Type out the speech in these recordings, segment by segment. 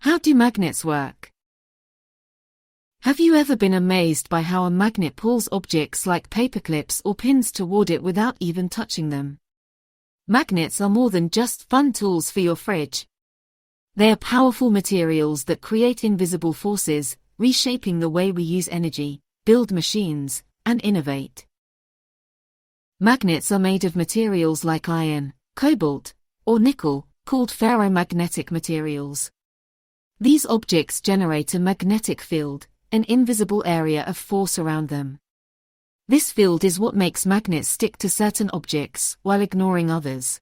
How do magnets work? Have you ever been amazed by how a magnet pulls objects like paperclips or pins toward it without even touching them? Magnets are more than just fun tools for your fridge. They are powerful materials that create invisible forces, reshaping the way we use energy, build machines, and innovate. Magnets are made of materials like iron, cobalt, or nickel, called ferromagnetic materials. These objects generate a magnetic field, an invisible area of force around them. This field is what makes magnets stick to certain objects while ignoring others.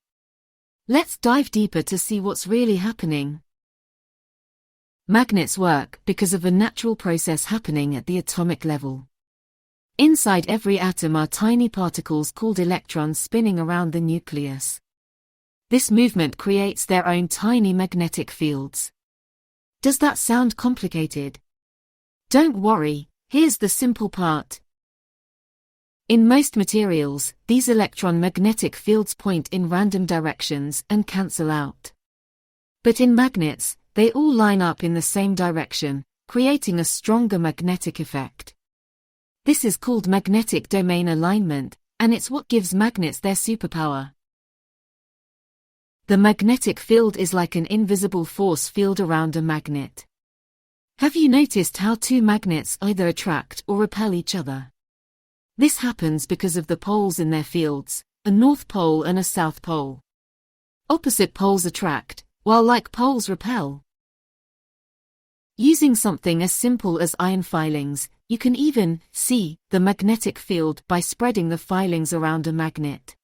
Let's dive deeper to see what's really happening. Magnets work because of a natural process happening at the atomic level. Inside every atom are tiny particles called electrons spinning around the nucleus. This movement creates their own tiny magnetic fields. Does that sound complicated? Don't worry, here's the simple part. In most materials, these electron magnetic fields point in random directions and cancel out. But in magnets, they all line up in the same direction, creating a stronger magnetic effect. This is called magnetic domain alignment, and it's what gives magnets their superpower. The magnetic field is like an invisible force field around a magnet. Have you noticed how two magnets either attract or repel each other? This happens because of the poles in their fields, a north pole and a south pole. Opposite poles attract, while like poles repel. Using something as simple as iron filings, you can even see the magnetic field by spreading the filings around a magnet.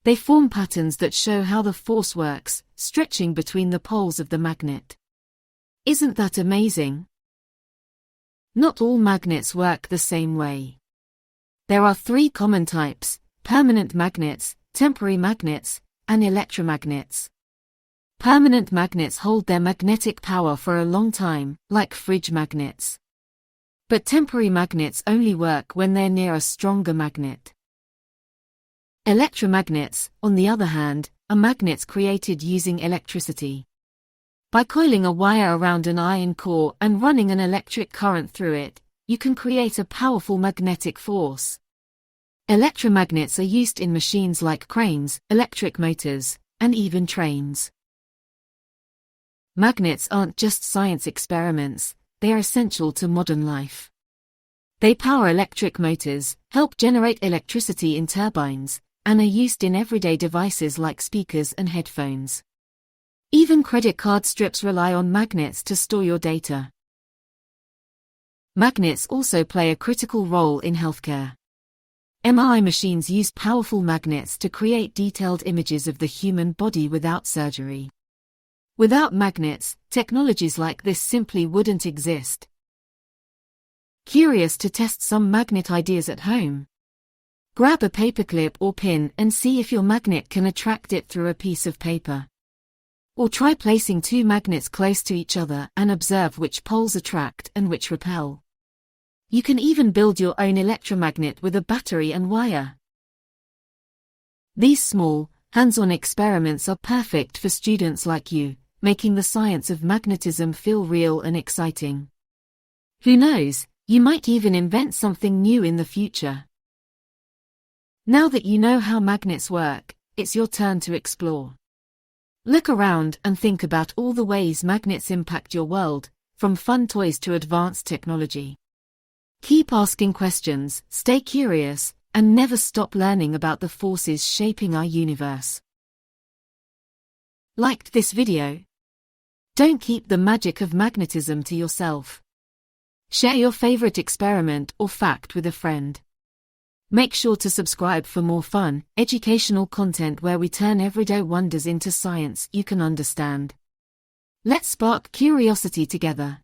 They form patterns that show how the force works, stretching between the poles of the magnet. Isn't that amazing? Not all magnets work the same way. There are three common types: permanent magnets, temporary magnets, and electromagnets. Permanent magnets hold their magnetic power for a long time, like fridge magnets. But temporary magnets only work when they're near a stronger magnet. Electromagnets, on the other hand, are magnets created using electricity. By coiling a wire around an iron core and running an electric current through it, you can create a powerful magnetic force. Electromagnets are used in machines like cranes, electric motors, and even trains. Magnets aren't just science experiments, they are essential to modern life. They power electric motors, help generate electricity in turbines, and are used in everyday devices like speakers and headphones. Even credit card strips rely on magnets to store your data. Magnets also play a critical role in healthcare. MRI machines use powerful magnets to create detailed images of the human body without surgery. Without magnets, technologies like this simply wouldn't exist. Curious to test some magnet ideas at home? Grab a paperclip or pin and see if your magnet can attract it through a piece of paper. Or try placing two magnets close to each other and observe which poles attract and which repel. You can even build your own electromagnet with a battery and wire. These small, hands-on experiments are perfect for students like you, making the science of magnetism feel real and exciting. Who knows, you might even invent something new in the future. Now that you know how magnets work, it's your turn to explore. Look around and think about all the ways magnets impact your world, from fun toys to advanced technology. Keep asking questions, stay curious, and never stop learning about the forces shaping our universe. Liked this video? Don't keep the magic of magnetism to yourself. Share your favorite experiment or fact with a friend. Make sure to subscribe for more fun, educational content where we turn everyday wonders into science you can understand. Let's spark curiosity together.